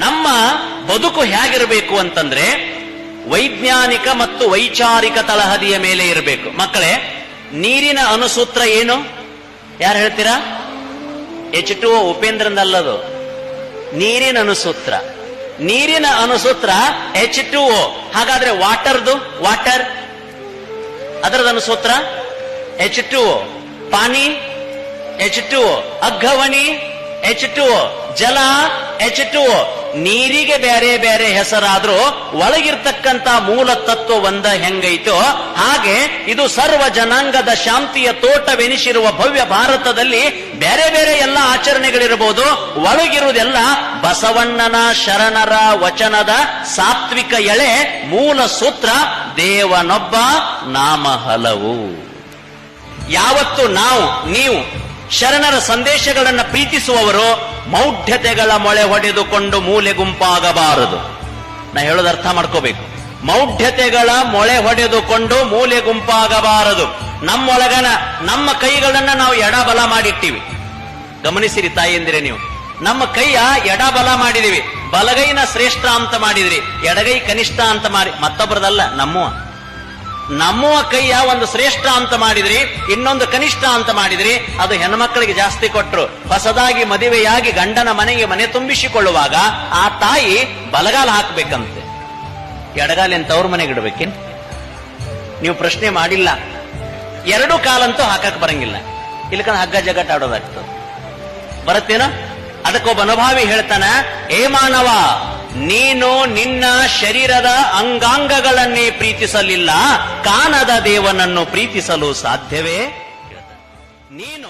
ನಮ್ಮ ಬದುಕು ಹೇಗಿರಬೇಕು ಅಂತಂದ್ರೆ ವೈಜ್ಞಾನಿಕ ಮತ್ತು ವೈಚಾರಿಕ ತಳಹದಿಯ ಮೇಲೆ ಇರಬೇಕು. ಮಕ್ಕಳೇ, ನೀರಿನ ಅಣುಸೂತ್ರ ಏನು? ಯಾರು ಹೇಳ್ತೀರಾ? H2O, ಉಪೇಂದ್ರನಲ್ಲದು. ನೀರಿನ ಅಣುಸೂತ್ರ, ನೀರಿನ ಅಣುಸೂತ್ರ H2O. ಹಾಗಾದ್ರೆ ವಾಟರ್ ಅದರದ ಅಣುಸೂತ್ರ H2O. ಪಾನಿ H2O. ಅಗ್ಗವಣಿ H2O. ಜಲ H2O. ನೀರಿಗೆ ಬೇರೆ ಬೇರೆ ಹೆಸರಾದ್ರೂ ಒಳಗಿರ್ತಕ್ಕಂಥ ಮೂಲ ತತ್ವ ಒಂದ ಹೆಂಗೈತೋ ಹಾಗೆ ಇದು ಸರ್ವ ಜನಾಂಗದ ಶಾಂತಿಯ ತೋಟವೆನಿಸಿರುವ ಭವ್ಯ ಭಾರತದಲ್ಲಿ ಬೇರೆ ಬೇರೆ ಎಲ್ಲ ಆಚರಣೆಗಳಿರಬಹುದು. ಒಳಗಿರುವುದೆಲ್ಲ ಬಸವಣ್ಣನ ಶರಣರ ವಚನದ ಸಾತ್ವಿಕ ಎಳೆ ಮೂಲ ಸೂತ್ರ. ದೇವನೊಬ್ಬ ನಾಮ ಹಲವು. ಯಾವತ್ತು ನೀವು ಶರಣರ ಸಂದೇಶಗಳನ್ನು ಪ್ರೀತಿಸುವವರು ಮೌಢ್ಯತೆಗಳ ಮೊಳೆ ಹೊಡೆದುಕೊಂಡು ಮೂಲೆ ಗುಂಪಾಗಬಾರದು. ನಾ ಹೇಳೋದು ಅರ್ಥ ಮಾಡ್ಕೋಬೇಕು. ಮೌಢ್ಯತೆಗಳ ಮೊಳೆ ಹೊಡೆದುಕೊಂಡು ಮೂಲೆ ಗುಂಪಾಗಬಾರದು. ನಮ್ಮೊಳಗನ ನಮ್ಮ ಕೈಗಳನ್ನ ನಾವು ಎಡಬಲ ಮಾಡಿಟ್ಟಿವಿ. ಗಮನಿಸಿರಿ ತಾಯಿಯಂದಿರೆ, ನೀವು ನಮ್ಮ ಕೈಯ ಎಡಬಲ ಮಾಡಿದಿವಿ. ಬಲಗೈನ ಶ್ರೇಷ್ಠ ಅಂತ ಮಾಡಿದ್ರಿ, ಎಡಗೈ ಕನಿಷ್ಠ ಅಂತ ಮಾಡಿ, ಮತ್ತೊಬ್ಬರದಲ್ಲ, ನಮ್ಮ ಕೈಯ ಒಂದು ಶ್ರೇಷ್ಠ ಅಂತ ಮಾಡಿದ್ರಿ, ಇನ್ನೊಂದು ಕನಿಷ್ಠ ಅಂತ ಮಾಡಿದ್ರಿ. ಅದು ಹೆಣ್ಮಕ್ಕಳಿಗೆ ಜಾಸ್ತಿ ಕೊಟ್ರು. ಹೊಸದಾಗಿ ಮದುವೆಯಾಗಿ ಗಂಡನ ಮನೆಗೆ ಮನೆ ತುಂಬಿಸಿಕೊಳ್ಳುವಾಗ ಆ ತಾಯಿ ಬಲಗಾಲ ಹಾಕ್ಬೇಕಂತೆ, ಎಡಗಾಲ ಅಂತ ಅವ್ರ ಮನೆಗೆ ಇಡಬೇಕೇನ್? ನೀವು ಪ್ರಶ್ನೆ ಮಾಡಿಲ್ಲ. ಎರಡು ಕಾಲಂತೂ ಹಾಕಕ್ ಬರಂಗಿಲ್ಲ, ಇಲ್ಲಕಂದ್ರೆ ಹಗ್ಗ ಜಗಟ್ ಆಡೋದಾಗ್ತದೆ. ಬರುತ್ತೇನೋ? ಅದಕ್ಕೊಬ್ಬ ಅನುಭಾವಿ ಹೇಳ್ತಾನ, ಏ ಮಾನವ, ನೀನು ನಿನ್ನ ಶರೀರದ ಅಂಗಾಂಗಗಳನ್ನೇ ಪ್ರೀತಿಸಲಿಲ್ಲ, ಕಾಣದ ದೇವನನ್ನು ಪ್ರೀತಿಸಲು ಸಾಧ್ಯವೇ? ನೀನು